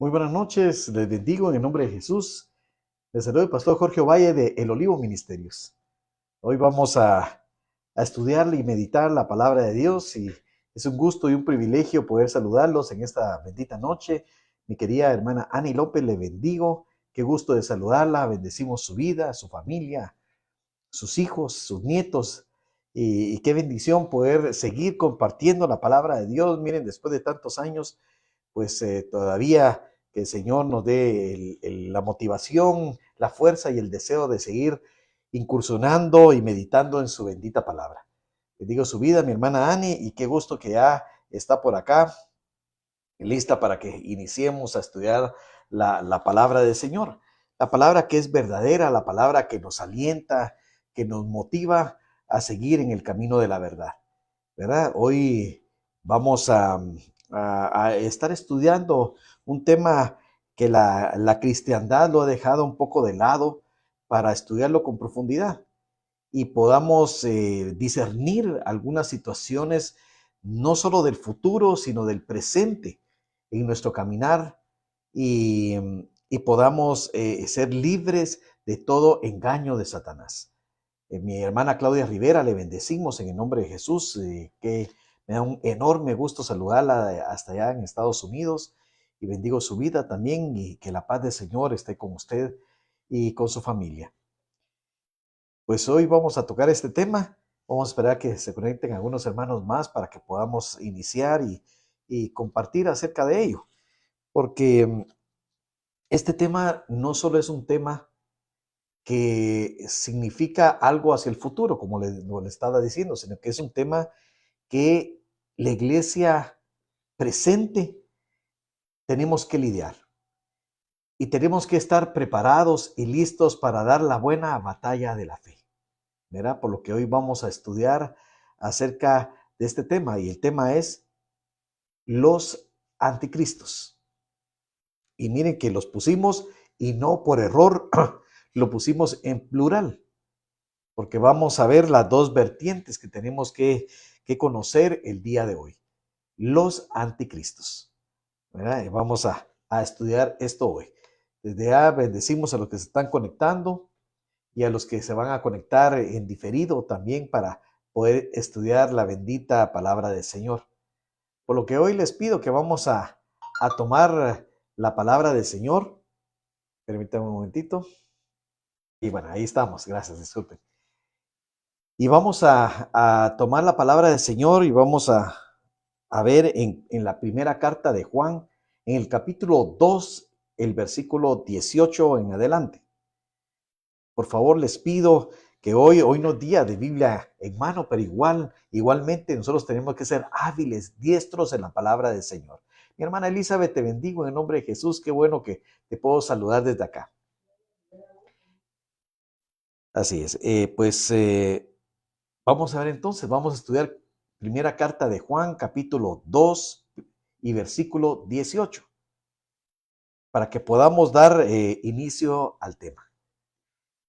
Muy buenas noches, les bendigo en el nombre de Jesús. Les saluda el pastor Jorge Ovalle de El Olivo Ministerios. Hoy vamos a estudiar y meditar la palabra de Dios y es un gusto y un privilegio poder saludarlos en esta bendita noche. Mi querida hermana Ani López, le bendigo. Qué gusto de saludarla. Bendecimos su vida, su familia, sus hijos, sus nietos. Y qué bendición poder seguir compartiendo la palabra de Dios. Miren, después de tantos años, pues todavía que el Señor nos dé la motivación, la fuerza y el deseo de seguir incursionando y meditando en su bendita palabra. Les digo su vida, mi hermana Ani, y qué gusto que ya está por acá, lista para que iniciemos a estudiar la palabra del Señor. La palabra que es verdadera, la palabra que nos alienta, que nos motiva a seguir en el camino de la verdad. ¿Verdad? Hoy vamos a estar estudiando un tema que la cristiandad lo ha dejado un poco de lado para estudiarlo con profundidad y podamos discernir algunas situaciones no solo del futuro, sino del presente en nuestro caminar y, y podamos ser libres de todo engaño de Satanás. Mi hermana Claudia Rivera, le bendecimos en el nombre de Jesús, que me da un enorme gusto saludarla hasta allá en Estados Unidos y bendigo su vida también y que la paz del Señor esté con usted y con su familia. Pues hoy vamos a tocar este tema, vamos a esperar que se conecten algunos hermanos más para que podamos iniciar y compartir acerca de ello, porque este tema no solo es un tema que significa algo hacia el futuro, como le estaba diciendo, sino que es un tema que la iglesia presente tenemos que lidiar y tenemos que estar preparados y listos para dar la buena batalla de la fe, ¿verdad? Por lo que hoy vamos a estudiar acerca de este tema y el tema es los anticristos. Y miren que los pusimos y no por error, lo pusimos en plural, porque vamos a ver las dos vertientes que tenemos que conocer el día de hoy. Los anticristos. ¿Verdad? Vamos a estudiar esto hoy. Desde ya bendecimos a los que se están conectando y a los que se van a conectar en diferido también para poder estudiar la bendita palabra del Señor. Por lo que hoy les pido que vamos a tomar la palabra del Señor. Permítanme un momentito. Y bueno, ahí estamos. Gracias, disculpen. Y vamos a tomar la palabra del Señor y vamos a ver en la primera carta de Juan, en el capítulo 2, el versículo 18 en adelante. Por favor, les pido que hoy no es día de Biblia en mano, pero igualmente nosotros tenemos que ser hábiles, diestros en la palabra del Señor. Mi hermana Elizabeth, te bendigo en el nombre de Jesús. Qué bueno que te puedo saludar desde acá. Así es. Vamos a ver entonces, vamos a estudiar primera carta de Juan, capítulo 2 y versículo 18, para que podamos dar inicio al tema.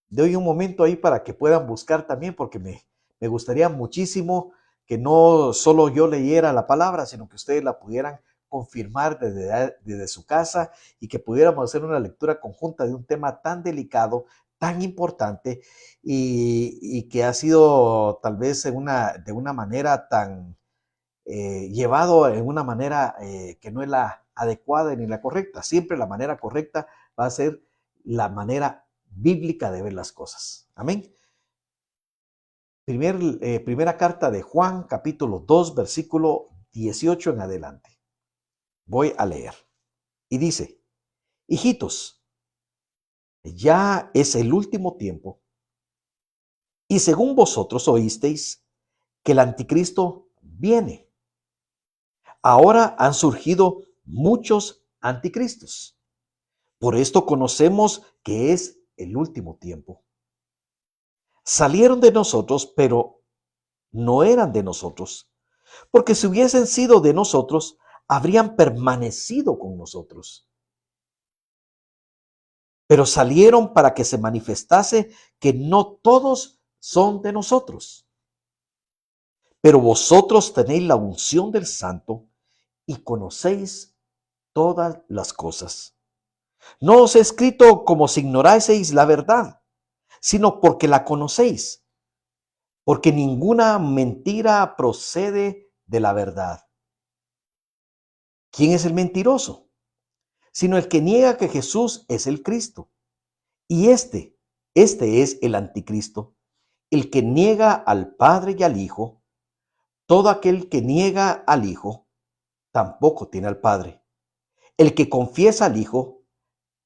Doy un momento ahí para que puedan buscar también, porque me gustaría muchísimo que no solo yo leyera la palabra, sino que ustedes la pudieran confirmar desde su casa y que pudiéramos hacer una lectura conjunta de un tema tan delicado, tan importante y que ha sido tal vez de una manera tan llevado en una manera que no es la adecuada ni la correcta. Siempre la manera correcta va a ser la manera bíblica de ver las cosas. Amén. Primera carta de Juan, capítulo 2, versículo 18 en adelante. Voy a leer. Y dice, hijitos, ya es el último tiempo, y según vosotros oísteis que el anticristo viene. Ahora han surgido muchos anticristos. Por esto conocemos que es el último tiempo. Salieron de nosotros, pero no eran de nosotros, porque si hubiesen sido de nosotros, habrían permanecido con nosotros. Pero salieron para que se manifestase que no todos son de nosotros. Pero vosotros tenéis la unción del Santo y conocéis todas las cosas. No os he escrito como si ignoraseis la verdad, sino porque la conocéis, porque ninguna mentira procede de la verdad. ¿Quién es el mentiroso? Sino el que niega que Jesús es el Cristo. Y este es el anticristo, el que niega al Padre y al Hijo. Todo aquel que niega al Hijo, tampoco tiene al Padre. El que confiesa al Hijo,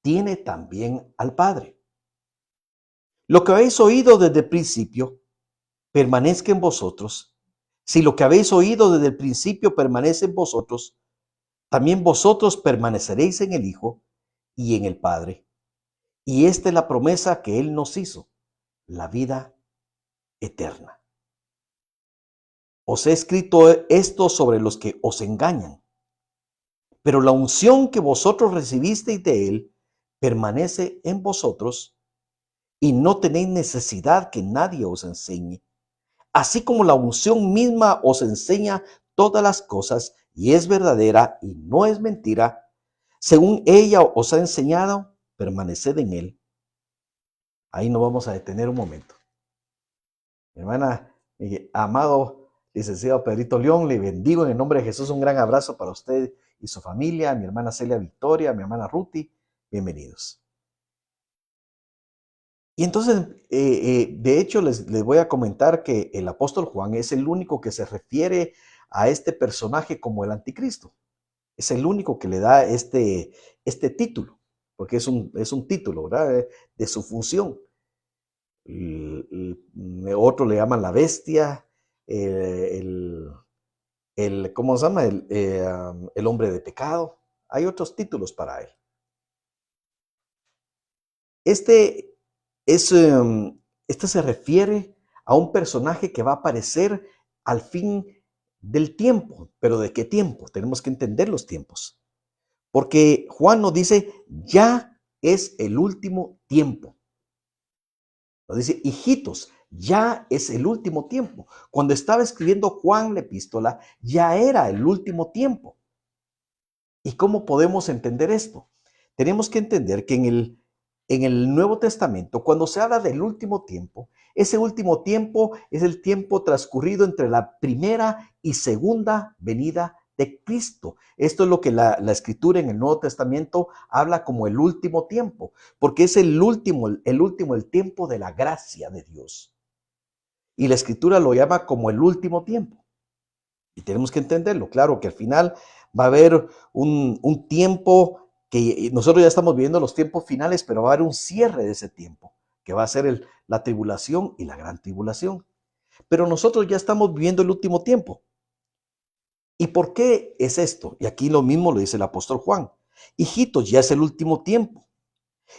tiene también al Padre. Lo que habéis oído desde el principio, permanezca en vosotros. Si lo que habéis oído desde el principio permanece en vosotros, también vosotros permaneceréis en el Hijo y en el Padre. Y esta es la promesa que Él nos hizo, la vida eterna. Os he escrito esto sobre los que os engañan, pero la unción que vosotros recibisteis de Él permanece en vosotros y no tenéis necesidad que nadie os enseñe. Así como la unción misma os enseña todas las cosas y es verdadera y no es mentira, según ella os ha enseñado, permaneced en Él. Ahí nos vamos a detener un momento. Mi hermana, mi amado licenciado Pedrito León, le bendigo en el nombre de Jesús. Un gran abrazo para usted y su familia, mi hermana Celia Victoria, mi hermana Ruti, bienvenidos. Y entonces, de hecho, les voy a comentar que el apóstol Juan es el único que se refiere a este personaje como el anticristo. Es el único que le da este título, porque es un título, ¿verdad? De su función. Otro le llaman la bestia, ¿cómo se llama? El hombre de pecado. Hay otros títulos para él. Este se refiere a un personaje que va a aparecer al fin del tiempo. ¿Pero de qué tiempo? Tenemos que entender los tiempos. Porque Juan nos dice, ya es el último tiempo. Nos dice, hijitos, ya es el último tiempo. Cuando estaba escribiendo Juan la epístola, ya era el último tiempo. ¿Y cómo podemos entender esto? Tenemos que entender que en el Nuevo Testamento, cuando se habla del último tiempo, ese último tiempo es el tiempo transcurrido entre la primera y segunda venida de Cristo. Esto es lo que la Escritura en el Nuevo Testamento habla como el último tiempo, porque es el tiempo de la gracia de Dios. Y la Escritura lo llama como el último tiempo. Y tenemos que entenderlo. Claro que al final va a haber un tiempo que nosotros ya estamos viviendo los tiempos finales, pero va a haber un cierre de ese tiempo, que va a ser la tribulación y la gran tribulación. Pero nosotros ya estamos viviendo el último tiempo. ¿Y por qué es esto? Y aquí lo mismo lo dice el apóstol Juan. Hijitos, ya es el último tiempo.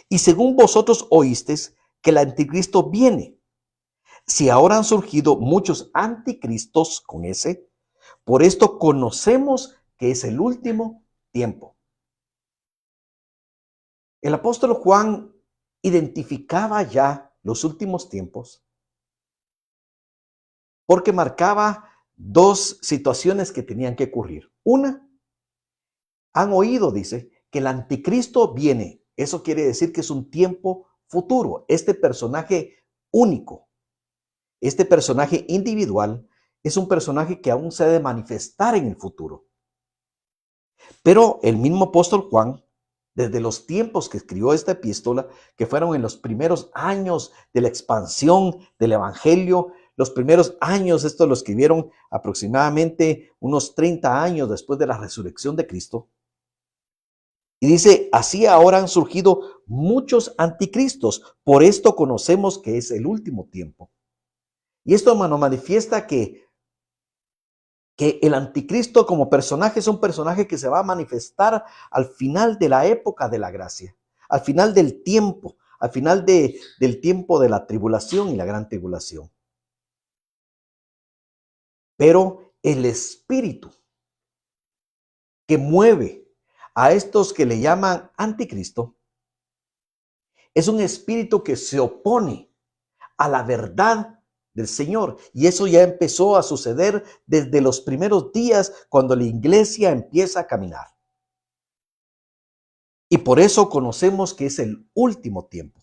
Y según vosotros oísteis que el anticristo viene. Si ahora han surgido muchos anticristos con ese, por esto conocemos que es el último tiempo. El apóstol Juan identificaba ya los últimos tiempos porque marcaba dos situaciones que tenían que ocurrir. Una, han oído, dice, que el anticristo viene. Eso quiere decir que es un tiempo futuro. Este personaje único, este personaje individual, es un personaje que aún se ha de manifestar en el futuro. Pero el mismo apóstol Juan, desde los tiempos que escribió esta epístola, que fueron en los primeros años de la expansión del evangelio, los primeros años, esto lo escribieron aproximadamente unos 30 años después de la resurrección de Cristo. Y dice, así ahora han surgido muchos anticristos, por esto conocemos que es el último tiempo. Y esto nos manifiesta que el anticristo como personaje es un personaje que se va a manifestar al final de la época de la gracia, al final del tiempo, al final del tiempo de la tribulación y la gran tribulación. Pero el espíritu que mueve a estos que le llaman anticristo es un espíritu que se opone a la verdad del Señor. Y eso ya empezó a suceder desde los primeros días cuando la iglesia empieza a caminar. Y por eso conocemos que es el último tiempo.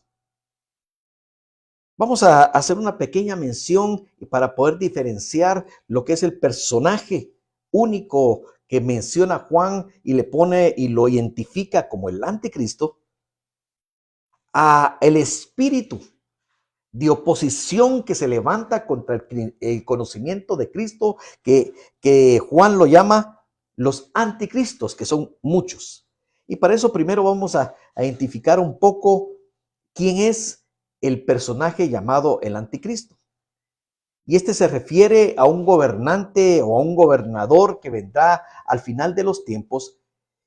Vamos a hacer una pequeña mención para poder diferenciar lo que es el personaje único que menciona Juan y le pone y lo identifica como el anticristo, a el espíritu de oposición que se levanta contra el conocimiento de Cristo, que Juan lo llama los anticristos, que son muchos. Y para eso primero vamos a identificar un poco quién es el personaje llamado el anticristo. Y este se refiere a un gobernante o a un gobernador que vendrá al final de los tiempos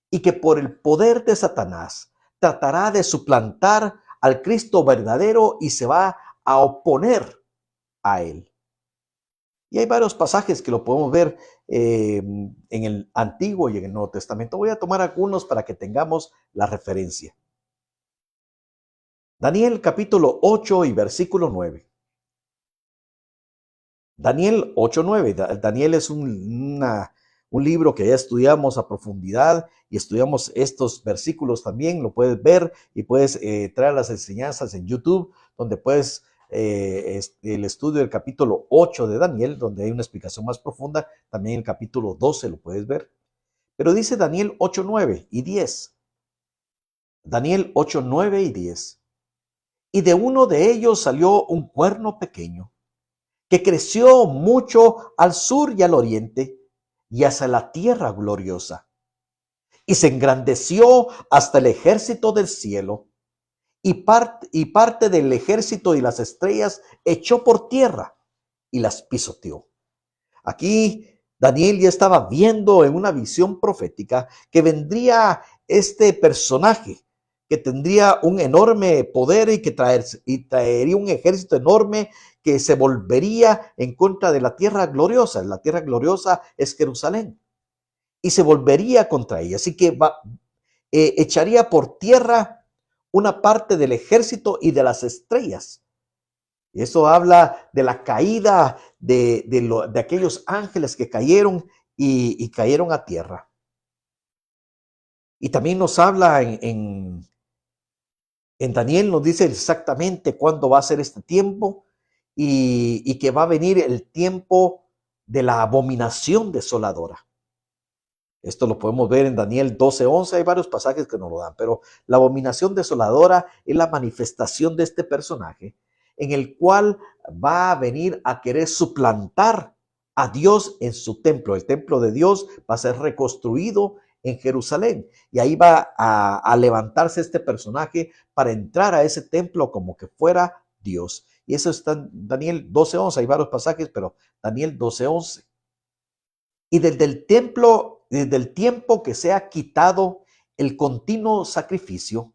y que por el poder de Satanás tratará de suplantar al Cristo verdadero y se va a oponer a él. Y hay varios pasajes que lo podemos ver en el Antiguo y en el Nuevo Testamento. Voy a tomar algunos para que tengamos la referencia. Daniel capítulo 8 y versículo 9. Daniel 8:9. Daniel es un libro que ya estudiamos a profundidad y estudiamos estos versículos también. Lo puedes ver y puedes traer las enseñanzas en YouTube, donde puedes el estudio del capítulo 8 de Daniel, donde hay una explicación más profunda. También el capítulo 12 lo puedes ver. Pero dice Daniel 8:9 y 10. Daniel 8:9 y 10. Y de uno de ellos salió un cuerno pequeño que creció mucho al sur y al oriente y hacia la tierra gloriosa. Y se engrandeció hasta el ejército del cielo, y parte del ejército y las estrellas echó por tierra y las pisoteó. Aquí Daniel ya estaba viendo en una visión profética que vendría este personaje que tendría un enorme poder y que traería un ejército enorme que se volvería en contra de la tierra gloriosa. La tierra gloriosa es Jerusalén. Y se volvería contra ella. Así que echaría por tierra una parte del ejército y de las estrellas. Eso habla de la caída de aquellos ángeles que cayeron y cayeron a tierra. Y también nos habla en Daniel, nos dice exactamente cuándo va a ser este tiempo y que va a venir el tiempo de la abominación desoladora. Esto lo podemos ver en Daniel 12:11, hay varios pasajes que nos lo dan, pero la abominación desoladora es la manifestación de este personaje en el cual va a venir a querer suplantar a Dios en su templo. El templo de Dios va a ser reconstruido en Jerusalén y ahí va a levantarse este personaje para entrar a ese templo como que fuera Dios. Y eso está en Daniel 12:11, hay varios pasajes, pero Daniel 12:11. Y desde el templo, desde el tiempo que se ha quitado el continuo sacrificio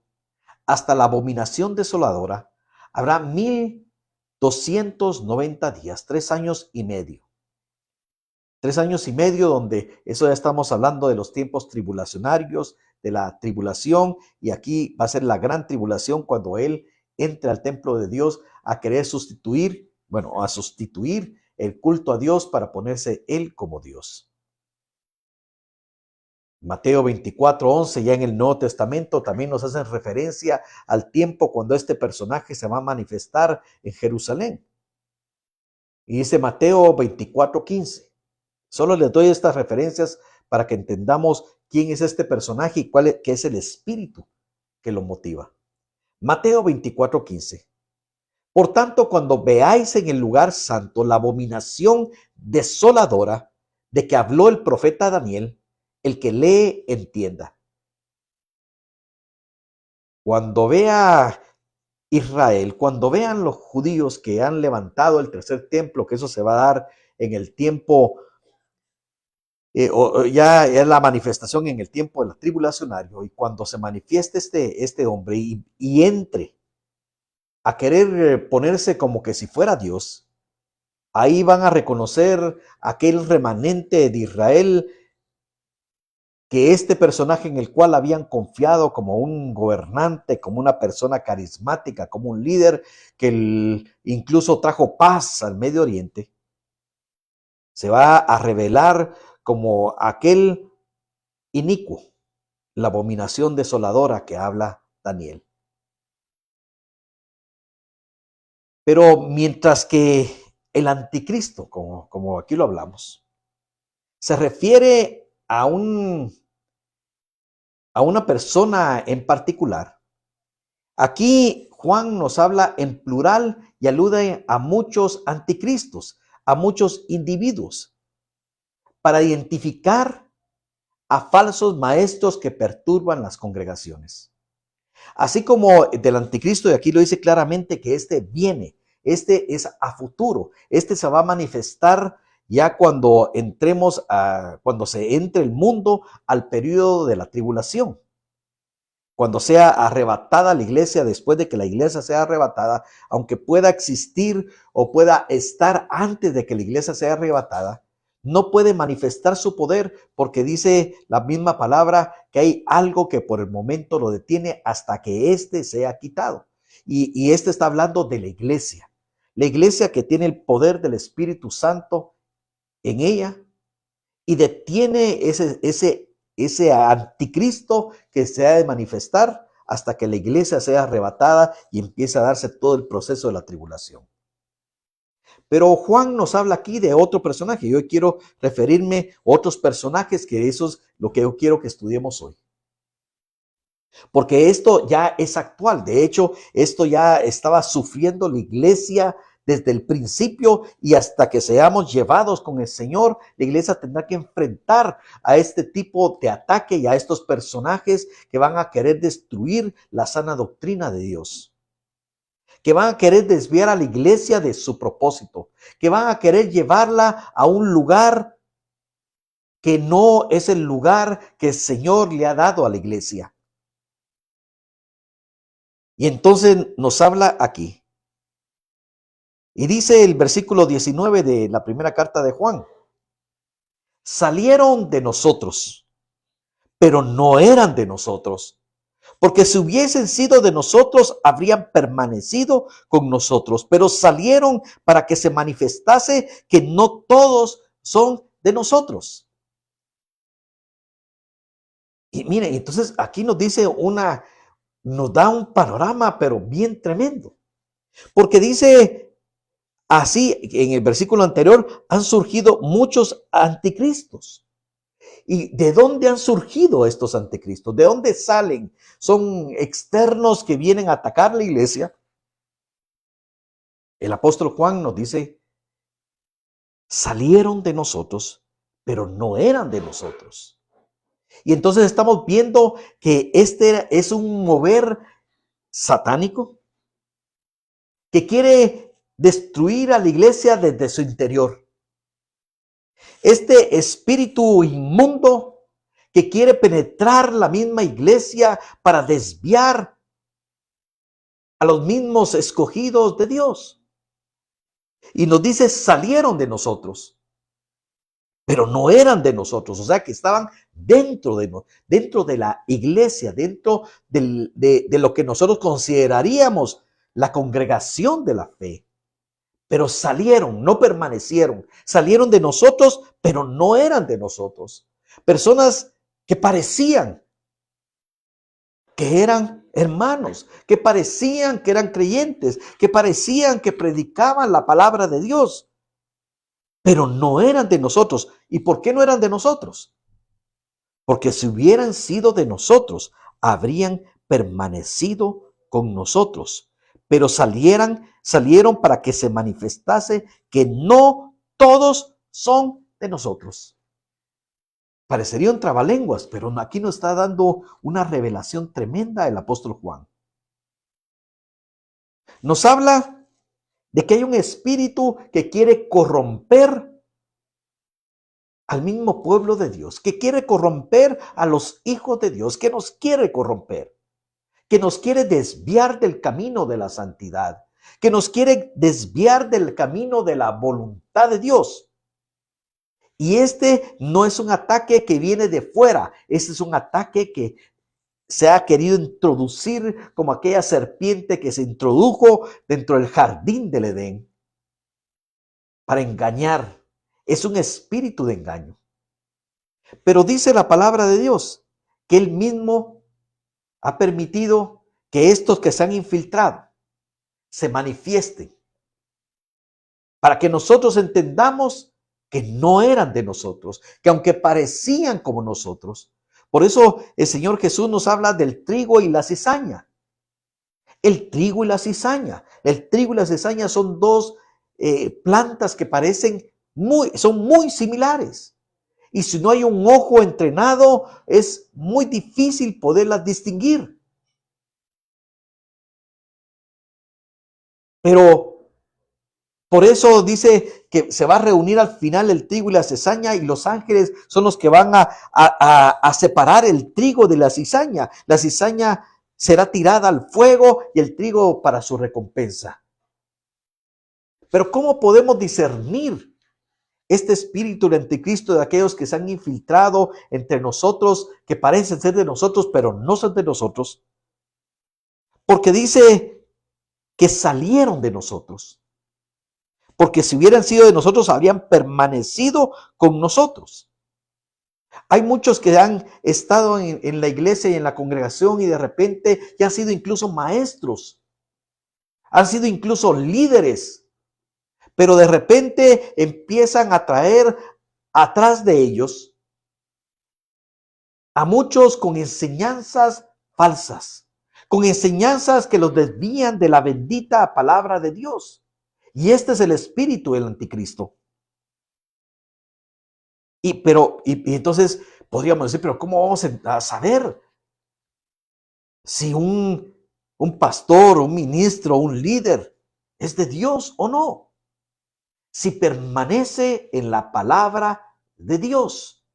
hasta la abominación desoladora, habrá 1290 días, 3 años y medio. 3 años y medio donde eso ya estamos hablando de los tiempos tribulacionarios, de la tribulación, y aquí va a ser la gran tribulación cuando Él entre al templo de Dios a querer sustituir el culto a Dios para ponerse Él como Dios. Mateo 24:11, ya en el Nuevo Testamento, también nos hacen referencia al tiempo cuando este personaje se va a manifestar en Jerusalén. Y dice Mateo 24:15. Solo les doy estas referencias para que entendamos quién es este personaje y qué es el espíritu que lo motiva. Mateo 24:15. Por tanto, cuando veáis en el lugar santo la abominación desoladora de que habló el profeta Daniel, el que lee entienda. Cuando vea Israel, cuando vean los judíos que han levantado el tercer templo, que eso se va a dar en el tiempo, ya es la manifestación en el tiempo del tribulacionario, y cuando se manifieste este hombre y entre a querer ponerse como que si fuera Dios, ahí van a reconocer aquel remanente de Israel, que este personaje en el cual habían confiado como un gobernante, como una persona carismática, como un líder que incluso trajo paz al Medio Oriente, se va a revelar como aquel inicuo, la abominación desoladora que habla Daniel. Pero mientras que el anticristo, como aquí lo hablamos, se refiere a una persona en particular, aquí Juan nos habla en plural y alude a muchos anticristos, a muchos individuos, para identificar a falsos maestros que perturban las congregaciones. Así como del anticristo, y aquí lo dice claramente que este viene, este es a futuro, este se va a manifestar ya cuando cuando se entre el mundo al periodo de la tribulación. Cuando sea arrebatada la iglesia, después de que la iglesia sea arrebatada, aunque pueda existir o pueda estar antes de que la iglesia sea arrebatada, no puede manifestar su poder porque dice la misma palabra que hay algo que por el momento lo detiene hasta que éste sea quitado. Y este está hablando de la iglesia que tiene el poder del Espíritu Santo en ella y detiene ese anticristo que se ha de manifestar hasta que la iglesia sea arrebatada y empiece a darse todo el proceso de la tribulación. Pero Juan nos habla aquí de otro personaje. Yo quiero referirme a otros personajes que eso es lo que yo quiero que estudiemos hoy. Porque esto ya es actual. De hecho, esto ya estaba sufriendo la iglesia desde el principio y hasta que seamos llevados con el Señor, la iglesia tendrá que enfrentar a este tipo de ataque y a estos personajes que van a querer destruir la sana doctrina de Dios, que van a querer desviar a la iglesia de su propósito, que van a querer llevarla a un lugar que no es el lugar que el Señor le ha dado a la iglesia. Y entonces nos habla aquí. Y dice el versículo 19 de la primera carta de Juan: salieron de nosotros, pero no eran de nosotros, porque si hubiesen sido de nosotros, habrían permanecido con nosotros, pero salieron para que se manifestase que no todos son de nosotros. Y miren, entonces aquí nos dice nos da un panorama, pero bien tremendo, porque dice así, en el versículo anterior, han surgido muchos anticristos. ¿Y de dónde han surgido estos anticristos? ¿De dónde salen? ¿Son externos que vienen a atacar la iglesia? El apóstol Juan nos dice, salieron de nosotros, pero no eran de nosotros. Y entonces estamos viendo que este es un mover satánico que quiere destruir a la iglesia desde su interior. Este espíritu inmundo que quiere penetrar la misma iglesia para desviar a los mismos escogidos de Dios. Y nos dice, salieron de nosotros, pero no eran de nosotros. O sea, que estaban dentro de la iglesia, dentro de lo que nosotros consideraríamos la congregación de la fe. Pero salieron, no permanecieron. Salieron de nosotros, pero no eran de nosotros. Personas que parecían que eran hermanos, que parecían que eran creyentes, que parecían que predicaban la palabra de Dios, pero no eran de nosotros. ¿Y por qué no eran de nosotros? Porque si hubieran sido de nosotros, habrían permanecido con nosotros. Pero salieron para que se manifestase que no todos son de nosotros. Parecería un trabalenguas, pero aquí nos está dando una revelación tremenda el apóstol Juan. Nos habla de que hay un espíritu que quiere corromper al mismo pueblo de Dios, que quiere corromper a los hijos de Dios, que nos quiere corromper, que nos quiere desviar del camino de la santidad, que nos quiere desviar del camino de la voluntad de Dios. Y este no es un ataque que viene de fuera, este es un ataque que se ha querido introducir como aquella serpiente que se introdujo dentro del jardín del Edén para engañar. Es un espíritu de engaño. Pero dice la palabra de Dios que Él mismo ha permitido que estos que se han infiltrado se manifiesten, para que nosotros entendamos que no eran de nosotros, que aunque parecían como nosotros. Por eso el Señor Jesús nos habla del trigo y la cizaña. El trigo y la cizaña. El trigo y la cizaña son dos plantas que son muy similares. Y si no hay un ojo entrenado, es muy difícil poderlas distinguir. Pero por eso dice que se va a reunir al final el trigo y la cizaña, y los ángeles son los que van a separar el trigo de la cizaña. La cizaña será tirada al fuego y el trigo para su recompensa. Pero ¿cómo podemos discernir este espíritu del anticristo de aquellos que se han infiltrado entre nosotros, que parecen ser de nosotros, pero no son de nosotros? Porque dice que salieron de nosotros. Porque si hubieran sido de nosotros, habrían permanecido con nosotros. Hay muchos que han estado en la iglesia y en la congregación y de repente ya han sido incluso maestros, han sido incluso líderes, pero de repente empiezan a traer atrás de ellos a muchos con enseñanzas falsas, con enseñanzas que los desvían de la bendita palabra de Dios. Y este es el espíritu del anticristo. Y entonces podríamos decir, pero ¿cómo vamos a saber si un pastor, un ministro, un líder es de Dios o no? Si permanece en la palabra de Dios.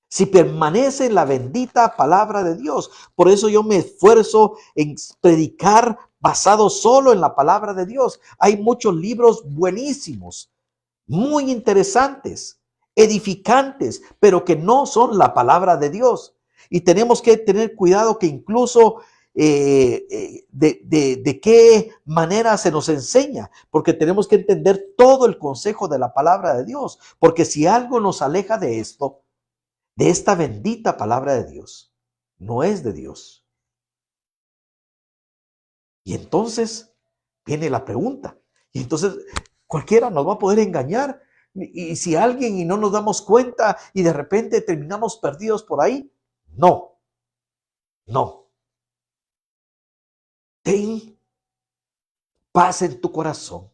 Si permanece en la bendita palabra de Dios. Por eso yo me esfuerzo en predicar basado solo en la palabra de Dios. Hay muchos libros buenísimos, muy interesantes, edificantes, pero que no son la palabra de Dios. Y tenemos que tener cuidado que incluso de qué manera se nos enseña, porque tenemos que entender todo el consejo de la palabra de Dios, porque si algo nos aleja de esto, de esta bendita palabra de Dios, no es de Dios. Y entonces viene la pregunta, y entonces cualquiera nos va a poder engañar. Y si alguien y no nos damos cuenta y de repente terminamos perdidos por ahí, no. Ten paz en tu corazón.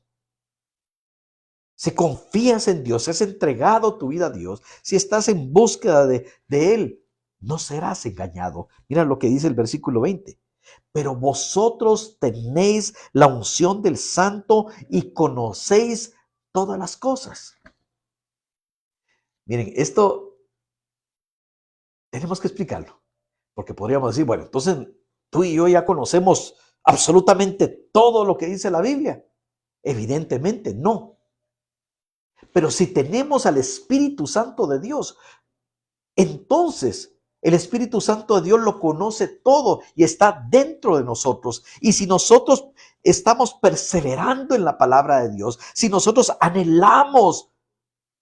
Si confías en Dios, si has entregado tu vida a Dios, si estás en búsqueda de Él, no serás engañado. Mira lo que dice el versículo 20. Pero vosotros tenéis la unción del Santo y conocéis todas las cosas. Miren, esto tenemos que explicarlo, porque podríamos decir, bueno, entonces tú y yo ya conocemos absolutamente todo lo que dice la Biblia. Evidentemente no. Pero si tenemos al Espíritu Santo de Dios, entonces el Espíritu Santo de Dios lo conoce todo y está dentro de nosotros. Y si nosotros estamos perseverando en la palabra de Dios, si nosotros anhelamos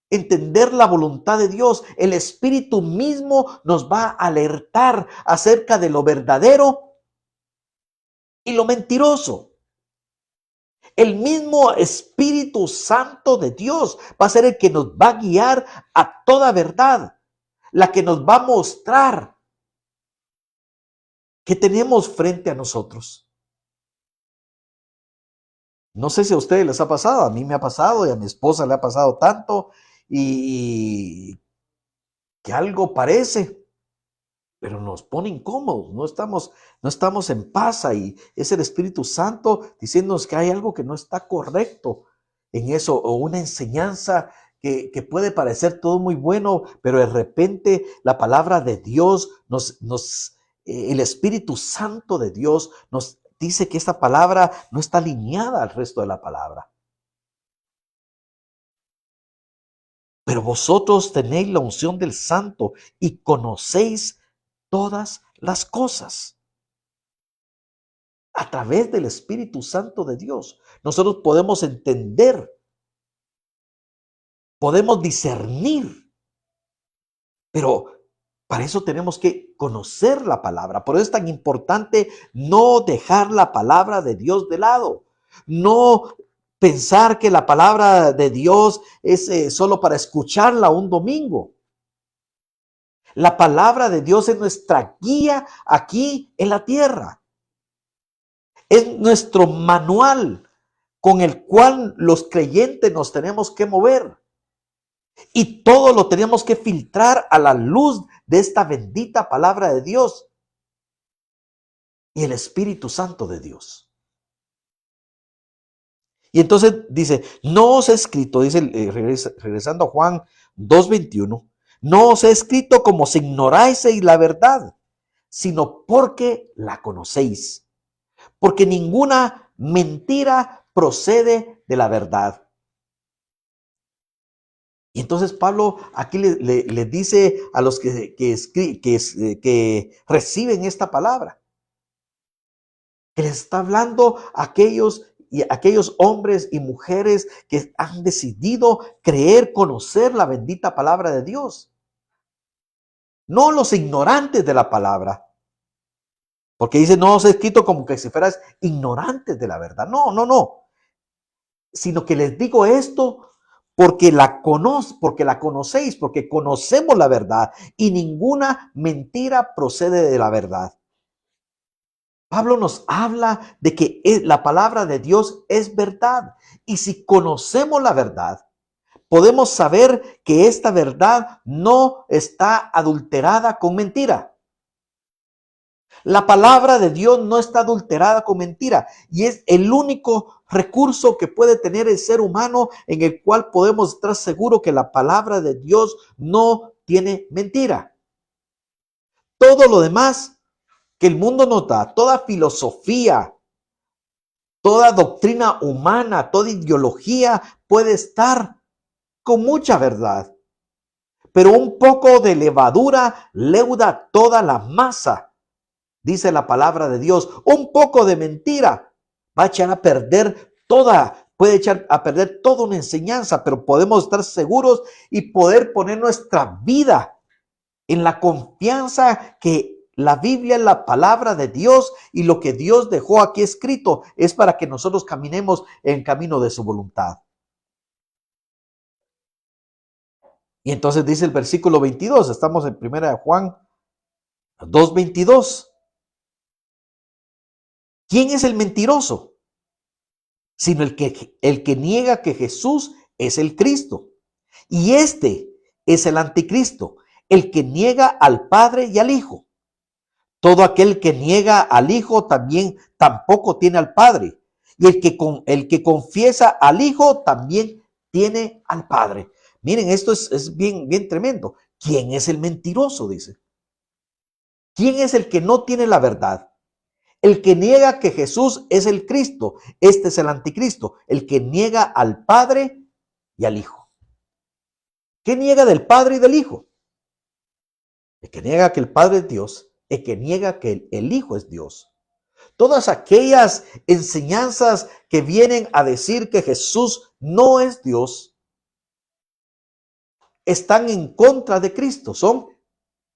entender la voluntad de Dios, el Espíritu mismo nos va a alertar acerca de lo verdadero y lo mentiroso. El mismo Espíritu Santo de Dios va a ser el que nos va a guiar a toda verdad, la que nos va a mostrar que tenemos frente a nosotros. No sé si a ustedes les ha pasado, a mí me ha pasado y a mi esposa le ha pasado tanto y que algo parece, pero nos pone incómodos, no estamos en paz y es el Espíritu Santo diciéndonos que hay algo que no está correcto en eso, o una enseñanza que puede parecer todo muy bueno, pero de repente la palabra de Dios el Espíritu Santo de Dios nos dice que esta palabra no está alineada al resto de la palabra. Pero vosotros tenéis la unción del Santo y conocéis todas las cosas. A través del Espíritu Santo de Dios, nosotros podemos entender, podemos discernir, pero Para eso tenemos que conocer la palabra. Por eso es tan importante no dejar la palabra de Dios de lado. No pensar que la palabra de Dios es solo para escucharla un domingo. La palabra de Dios es nuestra guía aquí en la tierra. Es nuestro manual con el cual los creyentes nos tenemos que mover. Y todo lo tenemos que filtrar a la luz de esta bendita palabra de Dios y el Espíritu Santo de Dios. Y entonces dice, no os he escrito, dice, regresando a Juan 2:21, no os he escrito como si ignoraseis la verdad, sino porque la conocéis. Porque ninguna mentira procede de la verdad. Y entonces Pablo aquí le dice a los que reciben esta palabra, que les está hablando a aquellos hombres y mujeres que han decidido creer, conocer la bendita palabra de Dios. No los ignorantes de la palabra. Porque dice, no os he escrito como que si fueras ignorantes de la verdad. No, no, no. Sino que les digo esto porque la conocéis, porque conocemos la verdad y ninguna mentira procede de la verdad. Pablo nos habla de que la palabra de Dios es verdad. Y si conocemos la verdad, podemos saber que esta verdad no está adulterada con mentira. La palabra de Dios no está adulterada con mentira y es el único recurso que puede tener el ser humano en el cual podemos estar seguros que la palabra de Dios no tiene mentira. Todo lo demás que el mundo nos da, toda filosofía, toda doctrina humana, toda ideología puede estar con mucha verdad, pero un poco de levadura leuda toda la masa. Dice la palabra de Dios, un poco de mentira va a echar a perder puede echar a perder toda una enseñanza, pero podemos estar seguros y poder poner nuestra vida en la confianza que la Biblia es la palabra de Dios y lo que Dios dejó aquí escrito es para que nosotros caminemos en camino de su voluntad. Y entonces dice el versículo 22, estamos en 1 Juan 2:22. ¿Quién es el mentiroso? Sino el que niega que Jesús es el Cristo. Y este es el anticristo, el que niega al Padre y al Hijo. Todo aquel que niega al Hijo tampoco tiene al Padre. Y el que confiesa al Hijo también tiene al Padre. Miren, esto es bien, bien tremendo. ¿Quién es el mentiroso? Dice. ¿Quién es el que no tiene la verdad? El que niega que Jesús es el Cristo, este es el anticristo, el que niega al Padre y al Hijo. ¿Qué niega del Padre y del Hijo? El que niega que el Padre es Dios, el que niega que el Hijo es Dios. Todas aquellas enseñanzas que vienen a decir que Jesús no es Dios, están en contra de Cristo,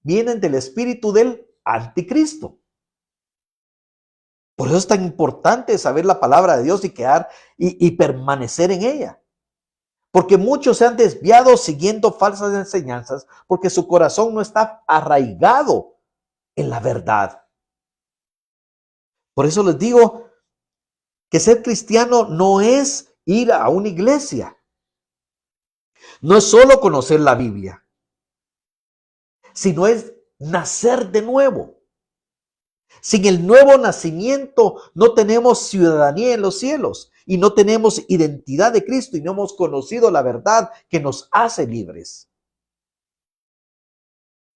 vienen del espíritu del anticristo. Por eso es tan importante saber la palabra de Dios y quedar y permanecer en ella. Porque muchos se han desviado siguiendo falsas enseñanzas porque su corazón no está arraigado en la verdad. Por eso les digo que ser cristiano no es ir a una iglesia. No es solo conocer la Biblia, sino es nacer de nuevo. Sin el nuevo nacimiento no tenemos ciudadanía en los cielos y no tenemos identidad de Cristo y no hemos conocido la verdad que nos hace libres.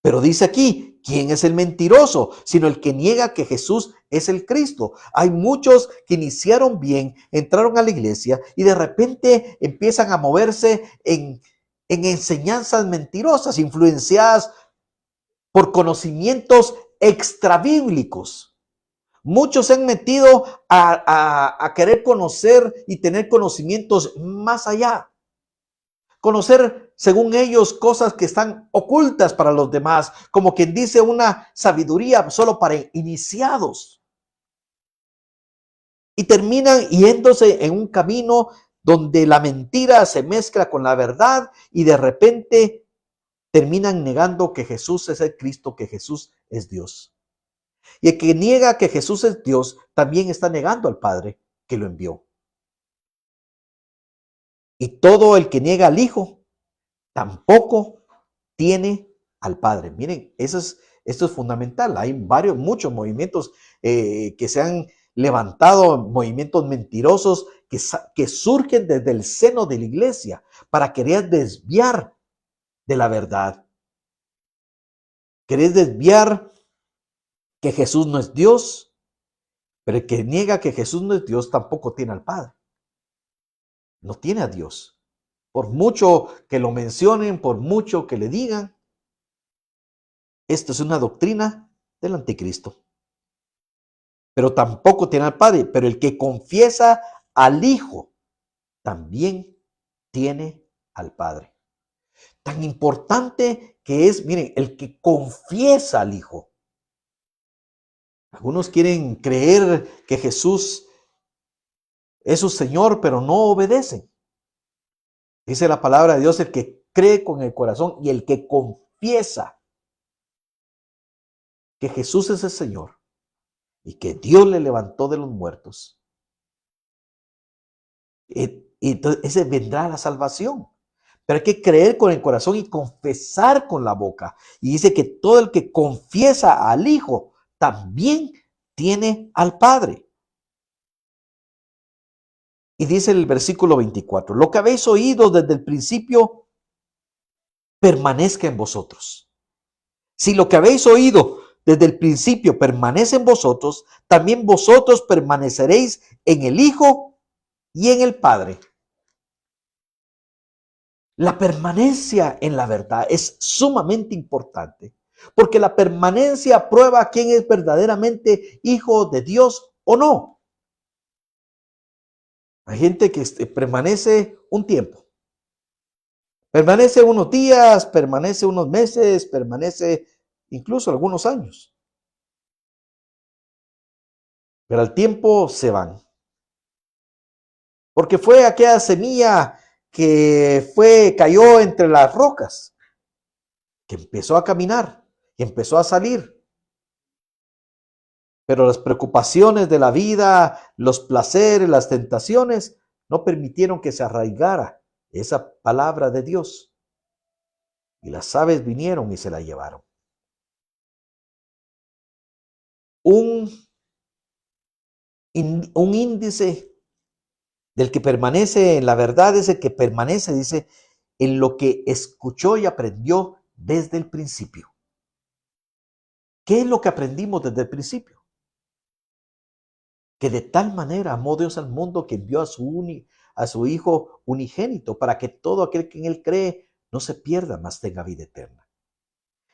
Pero dice aquí, ¿quién es el mentiroso? Sino el que niega que Jesús es el Cristo. Hay muchos que iniciaron bien, entraron a la iglesia y de repente empiezan a moverse en enseñanzas mentirosas, influenciadas por conocimientos extrabíblicos. Muchos se han metido a querer conocer y tener conocimientos más allá. Conocer según ellos, cosas que están ocultas para los demás, como quien dice una sabiduría solo para iniciados. Y terminan yéndose en un camino donde la mentira se mezcla con la verdad y de repente terminan negando que Jesús es el Cristo, que Jesús es Dios. Y el que niega que Jesús es Dios también está negando al Padre que lo envió. Y todo el que niega al Hijo tampoco tiene al Padre. Miren, esto es fundamental. Hay muchos movimientos que se han levantado, movimientos mentirosos que surgen desde el seno de la iglesia para querer desviar de la verdad. Querer desviar que Jesús no es Dios, pero el que niega que Jesús no es Dios tampoco tiene al Padre. No tiene a Dios. Por mucho que lo mencionen, por mucho que le digan, esto es una doctrina del anticristo. Pero tampoco tiene al Padre. Pero el que confiesa al Hijo también tiene al Padre. Tan importante que es, miren, el que confiesa al Hijo. Algunos quieren creer que Jesús es su Señor, pero no obedecen. Dice la palabra de Dios, el que cree con el corazón y el que confiesa que Jesús es el Señor y que Dios le levantó de los muertos. Y entonces ese vendrá la salvación. Pero hay que creer con el corazón y confesar con la boca. Y dice que todo el que confiesa al Hijo también tiene al Padre. Y dice el versículo 24, lo que habéis oído desde el principio permanezca en vosotros. Si lo que habéis oído desde el principio permanece en vosotros, también vosotros permaneceréis en el Hijo y en el Padre. La permanencia en la verdad es sumamente importante, porque la permanencia prueba quién es verdaderamente hijo de Dios o no. Hay gente que permanece un tiempo, permanece unos días, permanece unos meses, permanece incluso algunos años, pero al tiempo se van. Porque fue aquella semilla que cayó entre las rocas, que empezó a caminar y empezó a salir. Pero las preocupaciones de la vida, los placeres, las tentaciones, no permitieron que se arraigara esa palabra de Dios. Y las aves vinieron y se la llevaron. Un índice del que permanece en la verdad es el que permanece, dice, en lo que escuchó y aprendió desde el principio. ¿Qué es lo que aprendimos desde el principio? Que de tal manera amó Dios al mundo que envió a su Hijo unigénito para que todo aquel que en Él cree no se pierda, mas tenga vida eterna.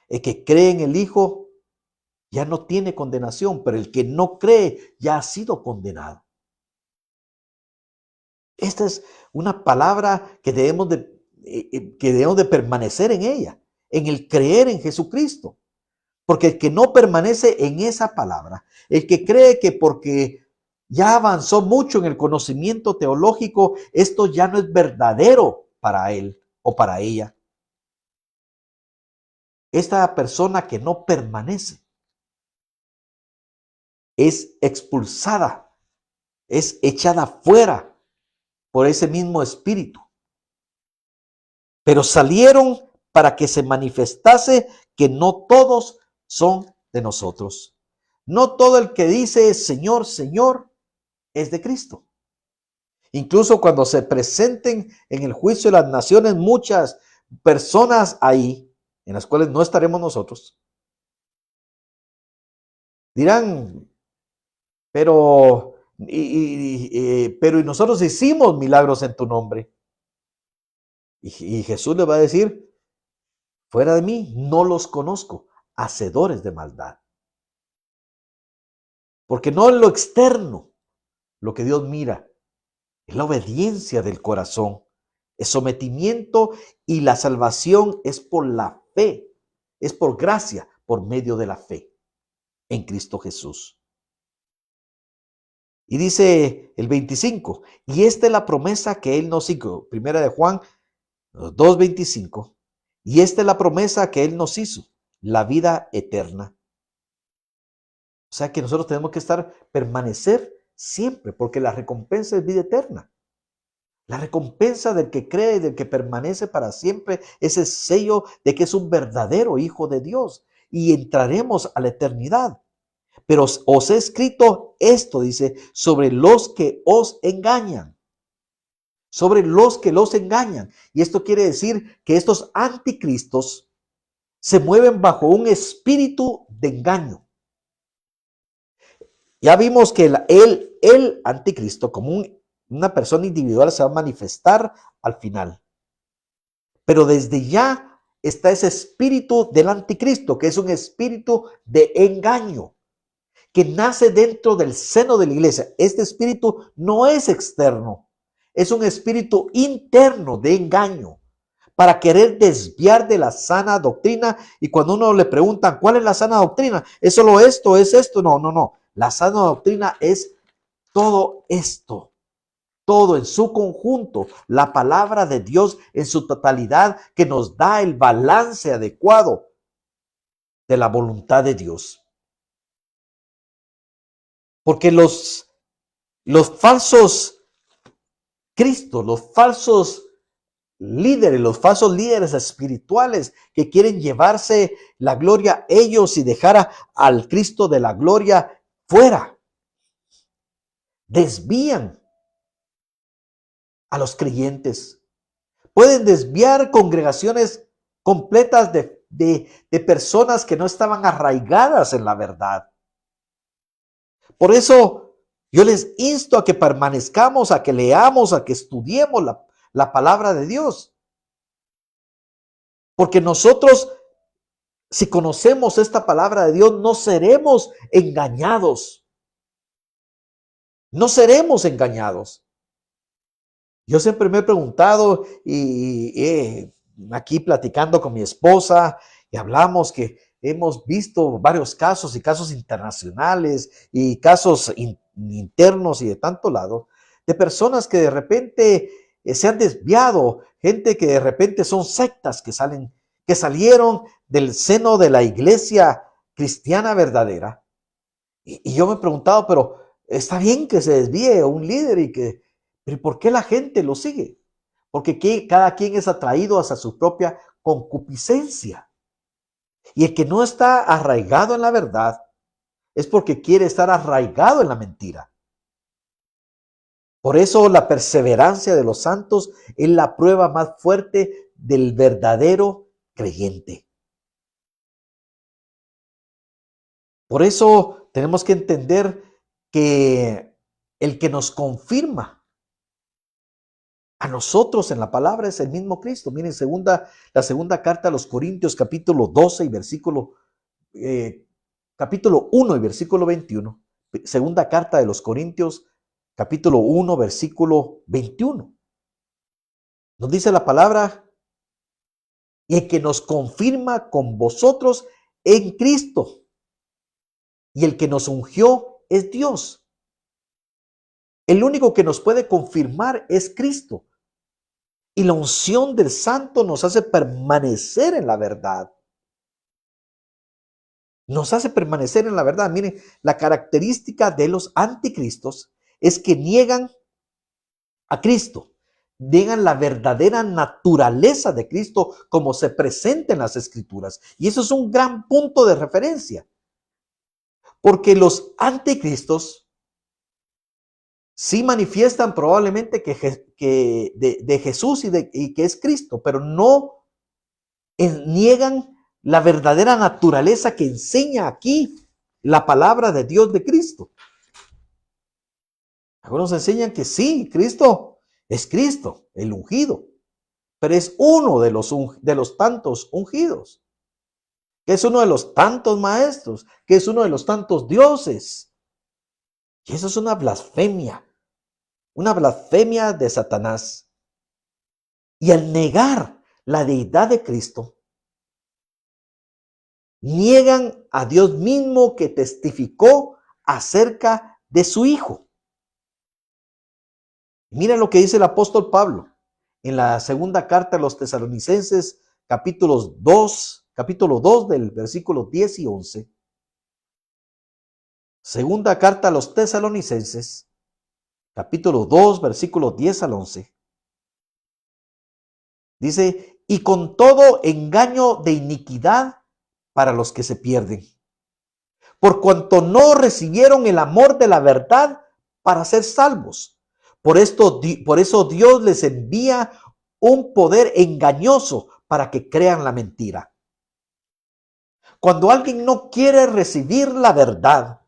El que cree en el Hijo ya no tiene condenación, pero el que no cree ya ha sido condenado. Esta es una palabra que debemos de permanecer en ella, en el creer en Jesucristo. Porque el que no permanece en esa palabra, el que cree que porque ya avanzó mucho en el conocimiento teológico, esto ya no es verdadero para él o para ella. Esta persona que no permanece es expulsada, es echada fuera por ese mismo espíritu. Pero salieron para que se manifestase que no todos son de nosotros. No todo el que dice Señor, Señor es de Cristo. Incluso cuando se presenten en el juicio de las naciones muchas personas ahí, en las cuales no estaremos nosotros, dirán, pero y nosotros hicimos milagros en tu nombre. Y Jesús le va a decir, fuera de mí, no los conozco, hacedores de maldad. Porque no es lo externo lo que Dios mira, es la obediencia del corazón, es sometimiento, y la salvación es por la fe, es por gracia, por medio de la fe en Cristo Jesús. Y dice el 25, y esta es la promesa que Él nos hizo, primera de Juan 2:25, y esta es la promesa que Él nos hizo, la vida eterna. O sea que nosotros tenemos que permanecer siempre, porque la recompensa es vida eterna. La recompensa del que cree y del que permanece para siempre es el sello de que es un verdadero hijo de Dios y entraremos a la eternidad. Pero os he escrito esto, dice, sobre los que os engañan. Sobre los que los engañan. Y esto quiere decir que estos anticristos se mueven bajo un espíritu de engaño. Ya vimos que el anticristo como una persona individual se va a manifestar al final. Pero desde ya está ese espíritu del anticristo, que es un espíritu de engaño, que nace dentro del seno de la iglesia. Este espíritu no es externo, es un espíritu interno de engaño para querer desviar de la sana doctrina. Y cuando uno le preguntan, ¿cuál es la sana doctrina? ¿Es solo esto? ¿Es esto? No, no, no. La sana doctrina es todo esto, todo en su conjunto, la palabra de Dios en su totalidad, que nos da el balance adecuado de la voluntad de Dios. Porque los falsos Cristos, los falsos líderes, los falsos líderes espirituales que quieren llevarse la gloria ellos y dejar al Cristo de la gloria fuera, desvían a los creyentes. Pueden desviar congregaciones completas de personas que no estaban arraigadas en la verdad. Por eso yo les insto a que permanezcamos, a que leamos, a que estudiemos la palabra de Dios. Porque nosotros, si conocemos esta palabra de Dios, no seremos engañados. No seremos engañados. Yo siempre me he preguntado y aquí platicando con mi esposa y hablamos que hemos visto varios casos y casos internacionales y casos internos y de tanto lado de personas que de repente se han desviado, gente que de repente son sectas que salieron del seno de la iglesia cristiana verdadera. Y yo me he preguntado, pero está bien que se desvíe un líder pero ¿por qué la gente lo sigue? Porque cada quien es atraído hacia su propia concupiscencia. Y el que no está arraigado en la verdad es porque quiere estar arraigado en la mentira. Por eso la perseverancia de los santos es la prueba más fuerte del verdadero creyente. Por eso tenemos que entender que el que nos confirma a nosotros en la palabra es el mismo Cristo. Miren, la segunda carta a los Corintios, capítulo 12 y capítulo 1 y versículo 21. Segunda carta de los Corintios, capítulo 1, versículo 21. Nos dice la palabra, y el que nos confirma con vosotros en Cristo, y el que nos ungió es Dios. El único que nos puede confirmar es Cristo. Y la unción del Santo nos hace permanecer en la verdad. Nos hace permanecer en la verdad. Miren, la característica de los anticristos es que niegan a Cristo, niegan la verdadera naturaleza de Cristo como se presenta en las Escrituras. Y eso es un gran punto de referencia. Porque los anticristos sí manifiestan probablemente que de Jesús y que es Cristo, pero no niegan la verdadera naturaleza que enseña aquí la palabra de Dios de Cristo. Algunos enseñan que sí, Cristo es Cristo, el ungido, pero es uno de los tantos ungidos, que es uno de los tantos maestros, que es uno de los tantos dioses. Y eso es una blasfemia de Satanás. Y al negar la deidad de Cristo, niegan a Dios mismo que testificó acerca de su Hijo. Mira lo que dice el apóstol Pablo en la segunda carta a los Tesalonicenses, capítulo 2 del versículo 10 y 11. Segunda carta a los Tesalonicenses, capítulo 2, versículos 10 al 11. Dice, y con todo engaño de iniquidad para los que se pierden, por cuanto no recibieron el amor de la verdad para ser salvos. Por eso Dios les envía un poder engañoso para que crean la mentira. Cuando alguien no quiere recibir la verdad,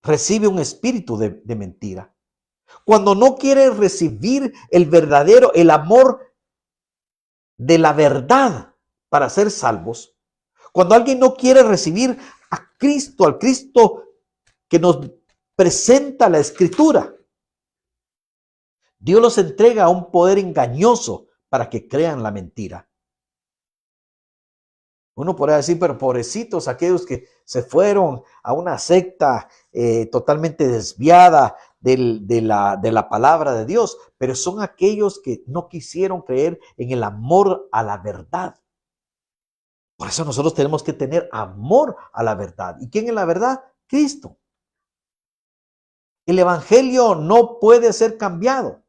recibe un espíritu de mentira. Cuando no quiere recibir el amor de la verdad para ser salvos, cuando alguien no quiere recibir a Cristo, al Cristo que nos presenta la Escritura, Dios los entrega a un poder engañoso para que crean la mentira. Uno podría decir, pero pobrecitos aquellos que se fueron a una secta totalmente desviada de la palabra de Dios, pero son aquellos que no quisieron creer en el amor a la verdad. Por eso nosotros tenemos que tener amor a la verdad. ¿Y quién es la verdad? Cristo. El evangelio no puede ser cambiado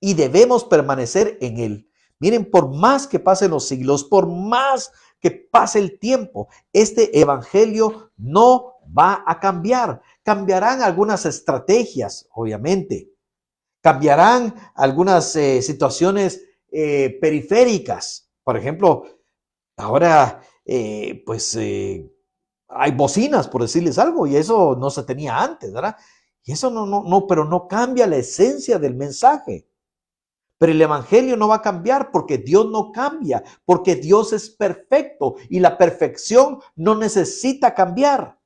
y debemos permanecer en él. Miren, por más que pasen los siglos, por más que pase el tiempo, este evangelio no va a cambiar. Cambiarán algunas estrategias, obviamente. Cambiarán algunas situaciones periféricas. Por ejemplo, ahora hay bocinas, por decirles algo, y eso no se tenía antes, ¿verdad? Y eso pero no cambia la esencia del mensaje. Pero el evangelio no va a cambiar porque Dios no cambia, porque Dios es perfecto y la perfección no necesita cambiar.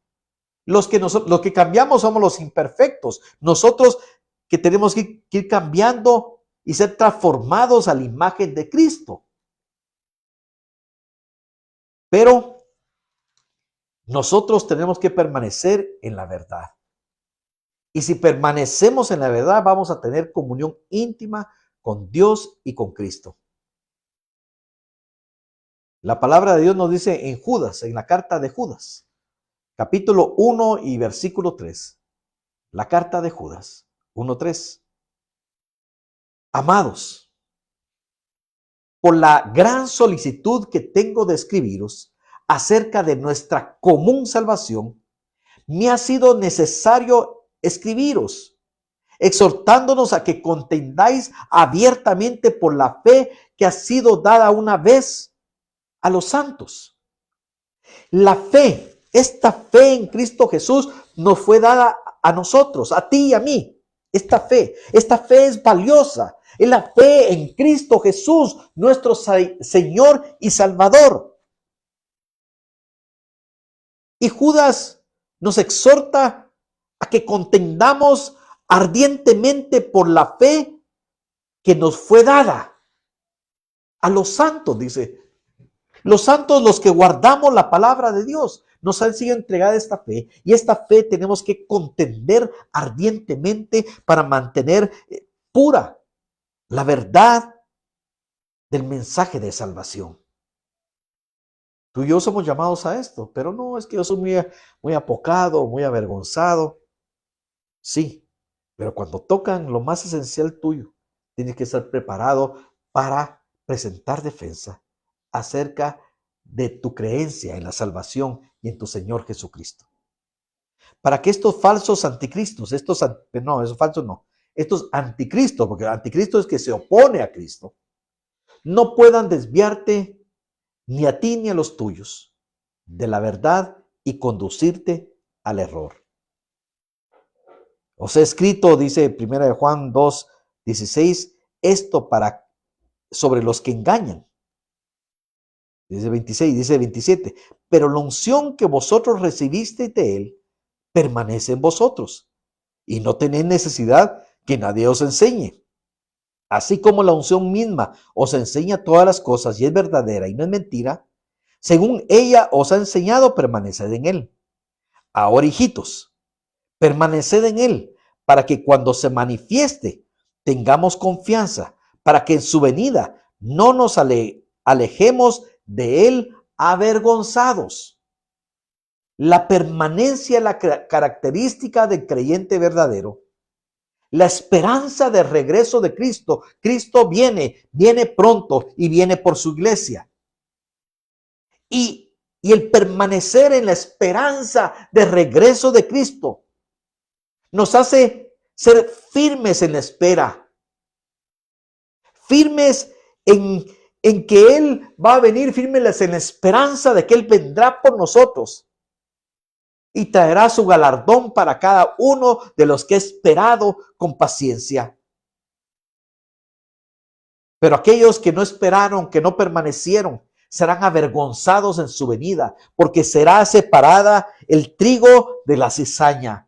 Los que cambiamos somos los imperfectos. Nosotros que tenemos que ir cambiando y ser transformados a la imagen de Cristo. Pero nosotros tenemos que permanecer en la verdad. Y si permanecemos en la verdad, vamos a tener comunión íntima con Dios y con Cristo. La palabra de Dios nos dice en Judas, en la carta de Judas, capítulo 1 y versículo 3. La carta de Judas, 1:3. Amados, por la gran solicitud que tengo de escribiros acerca de nuestra común salvación, me ha sido necesario escribiros, exhortándonos a que contendáis abiertamente por la fe que ha sido dada una vez a los santos. La fe, esta fe en Cristo Jesús nos fue dada a nosotros, a ti y a mí. Esta fe es valiosa. Es la fe en Cristo Jesús, nuestro Señor y Salvador. Y Judas nos exhorta a que contendamos ardientemente por la fe que nos fue dada a los santos, dice. Los santos, los que guardamos la palabra de Dios, nos han sido entregada esta fe, y esta fe tenemos que contender ardientemente para mantener pura la verdad del mensaje de salvación. Tú y yo somos llamados a esto, pero no es que yo soy muy apocado, muy avergonzado. Sí, pero cuando tocan lo más esencial tuyo, tienes que estar preparado para presentar defensa acerca de tu creencia en la salvación y en tu Señor Jesucristo. Para que estos falsos anticristos, estos anticristos, porque anticristo es que se opone a Cristo, no puedan desviarte ni a ti ni a los tuyos de la verdad y conducirte al error. Os he escrito, dice 1 Juan 2:16, esto sobre los que engañan. Dice 26, dice 27, pero la unción que vosotros recibisteis de él permanece en vosotros y no tenéis necesidad que nadie os enseñe. Así como la unción misma os enseña todas las cosas y es verdadera y no es mentira, según ella os ha enseñado, permaneced en él. Ahora, hijitos, permaneced en él, para que cuando se manifieste tengamos confianza, para que en su venida no nos alejemos de él avergonzados. La permanencia es la característica del creyente verdadero. La esperanza de regreso de Cristo. Cristo viene pronto y viene por su iglesia. Y el permanecer en la esperanza de regreso de Cristo nos hace ser firmes en la espera. Firmes en que Él va a venir, firmes en la esperanza de que Él vendrá por nosotros y traerá su galardón para cada uno de los que ha esperado con paciencia. Pero aquellos que no esperaron, que no permanecieron, serán avergonzados en su venida, porque será separada el trigo de la cizaña.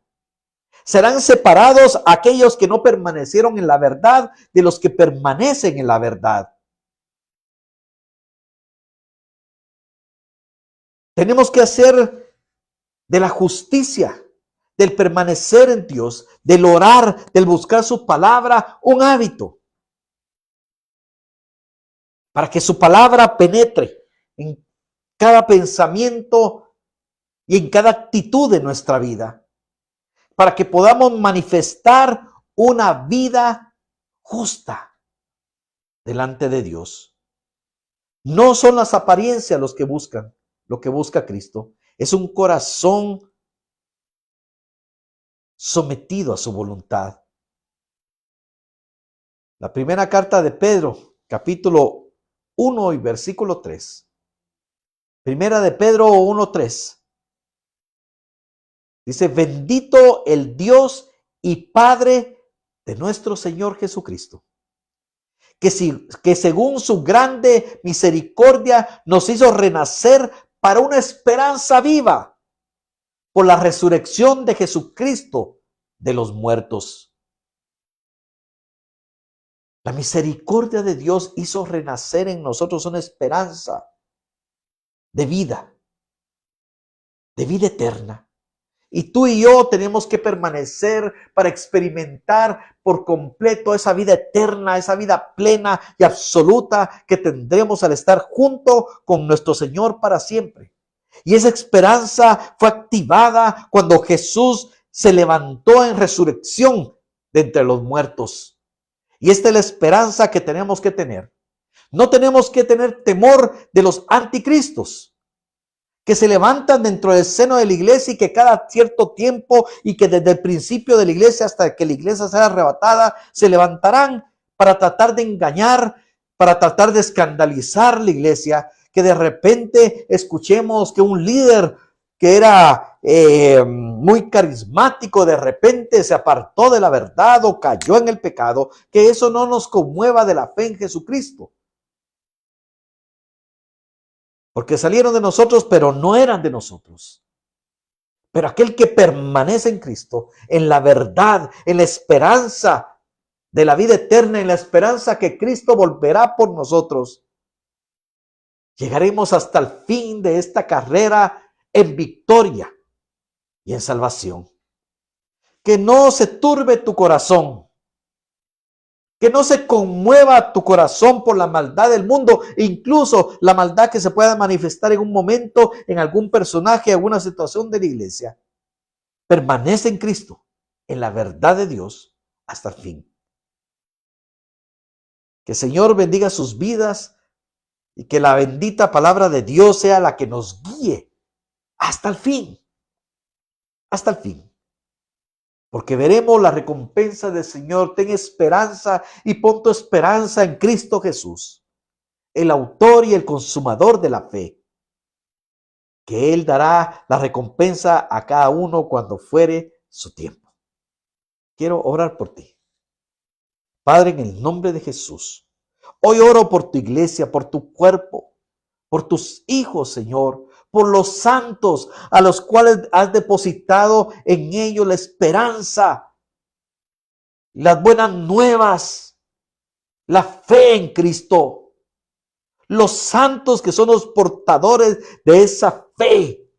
Serán separados aquellos que no permanecieron en la verdad de los que permanecen en la verdad. Tenemos que hacer de la justicia, del permanecer en Dios, del orar, del buscar su palabra, un hábito. Para que su palabra penetre en cada pensamiento y en cada actitud de nuestra vida. Para que podamos manifestar una vida justa delante de Dios. No son las apariencias lo que busca Cristo. Es un corazón sometido a su voluntad. La primera carta de Pedro, capítulo 1 y versículo 3. Primera de Pedro 1:3. Dice, bendito el Dios y Padre de nuestro Señor Jesucristo, que según su grande misericordia nos hizo renacer para una esperanza viva por la resurrección de Jesucristo de los muertos. La misericordia de Dios hizo renacer en nosotros una esperanza de vida eterna. Y tú y yo tenemos que permanecer para experimentar por completo esa vida eterna, esa vida plena y absoluta que tendremos al estar junto con nuestro Señor para siempre. Y esa esperanza fue activada cuando Jesús se levantó en resurrección de entre los muertos. Y esta es la esperanza que tenemos que tener. No tenemos que tener temor de los anticristos que se levantan dentro del seno de la iglesia y que cada cierto tiempo y que desde el principio de la iglesia hasta que la iglesia sea arrebatada, se levantarán para tratar de engañar, para tratar de escandalizar la iglesia, que de repente escuchemos que un líder que era muy carismático de repente se apartó de la verdad o cayó en el pecado, que eso no nos conmueva de la fe en Jesucristo. Porque salieron de nosotros, pero no eran de nosotros. Pero aquel que permanece en Cristo, en la verdad, en la esperanza de la vida eterna, en la esperanza que Cristo volverá por nosotros, llegaremos hasta el fin de esta carrera en victoria y en salvación. Que no se turbe tu corazón. Que no se conmueva tu corazón por la maldad del mundo, incluso la maldad que se pueda manifestar en un momento, en algún personaje, en alguna situación de la iglesia. Permanece en Cristo, en la verdad de Dios, hasta el fin. Que el Señor bendiga sus vidas y que la bendita palabra de Dios sea la que nos guíe hasta el fin. Hasta el fin. Porque veremos la recompensa del Señor. Ten esperanza y pon tu esperanza en Cristo Jesús, el autor y el consumador de la fe, que Él dará la recompensa a cada uno cuando fuere su tiempo. Quiero orar por ti. Padre, en el nombre de Jesús, hoy oro por tu iglesia, por tu cuerpo, por tus hijos, Señor, por los santos a los cuales has depositado en ellos la esperanza, las buenas nuevas la fe en Cristo. Los santos que son los portadores de esa fe.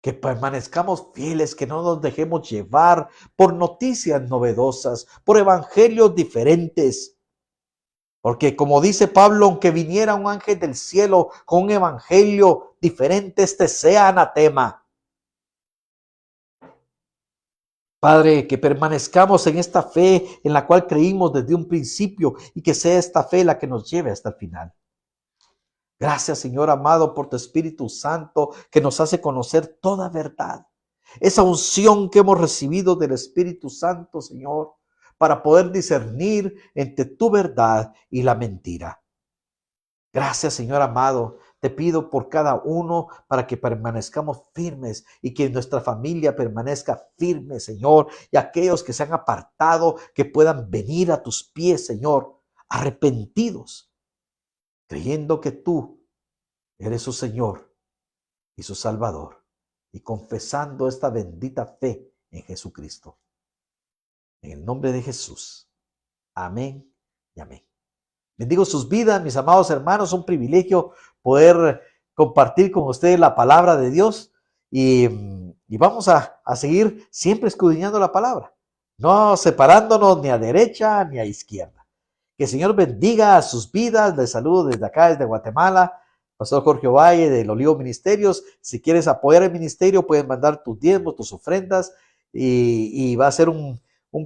Que permanezcamos fieles, que no nos dejemos llevar por noticias novedosas, por evangelios diferentes. Porque como dice Pablo, aunque viniera un ángel del cielo con un evangelio diferente, este sea anatema. Padre, que permanezcamos en esta fe en la cual creímos desde un principio y que sea esta fe la que nos lleve hasta el final. Gracias, Señor amado, por tu Espíritu Santo que nos hace conocer toda verdad. Esa unción que hemos recibido del Espíritu Santo, Señor, para poder discernir entre tu verdad y la mentira. Gracias, Señor amado. Te pido por cada uno para que permanezcamos firmes y que nuestra familia permanezca firme, Señor. Y aquellos que se han apartado, que puedan venir a tus pies, Señor, arrepentidos, creyendo que tú eres su Señor y su Salvador, y confesando esta bendita fe en Jesucristo. En el nombre de Jesús. Amén y amén. Bendigo sus vidas, mis amados hermanos. Un privilegio poder compartir con ustedes la palabra de Dios. Y vamos a seguir siempre escudriñando la palabra, no separándonos ni a derecha ni a izquierda. Que el Señor bendiga a sus vidas. Les saludo desde acá, desde Guatemala. Pastor Jorge Valle del Olivo Ministerios. Si quieres apoyar el ministerio, puedes mandar tus diezmos, tus ofrendas. Y va a ser un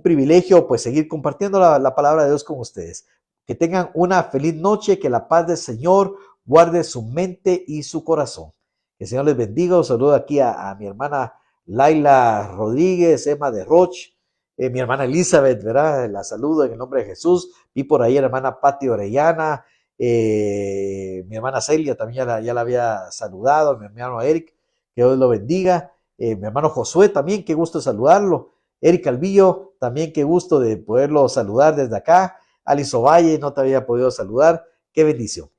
privilegio pues seguir compartiendo la palabra de Dios con ustedes. Que tengan una feliz noche, que la paz del Señor guarde su mente y su corazón. Que el Señor les bendiga. Un saludo aquí a mi hermana Laila Rodríguez, Emma de Roche, mi hermana Elizabeth, ¿verdad? La saludo en el nombre de Jesús. Vi por ahí a la hermana Patti Orellana, mi hermana Celia también ya la había saludado, mi hermano Eric, que Dios lo bendiga. Mi hermano Josué también, qué gusto saludarlo. Eric Calvillo, también qué gusto de poderlo saludar desde acá. Alice Ovalle, no te había podido saludar. Qué bendición.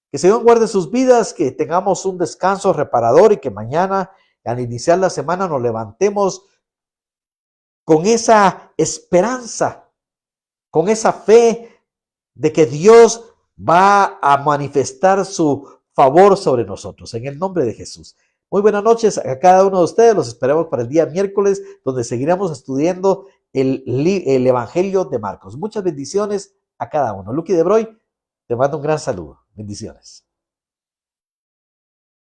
Que el Señor guarde sus vidas, que tengamos un descanso reparador y que mañana, al iniciar la semana, nos levantemos con esa esperanza, con esa fe de que Dios va a manifestar su favor sobre nosotros. En el nombre de Jesús. Muy buenas noches a cada uno de ustedes. Los esperamos para el día miércoles, donde seguiremos estudiando el Evangelio de Marcos. Muchas bendiciones a cada uno. Lucky de Broy, te mando un gran saludo. Bendiciones.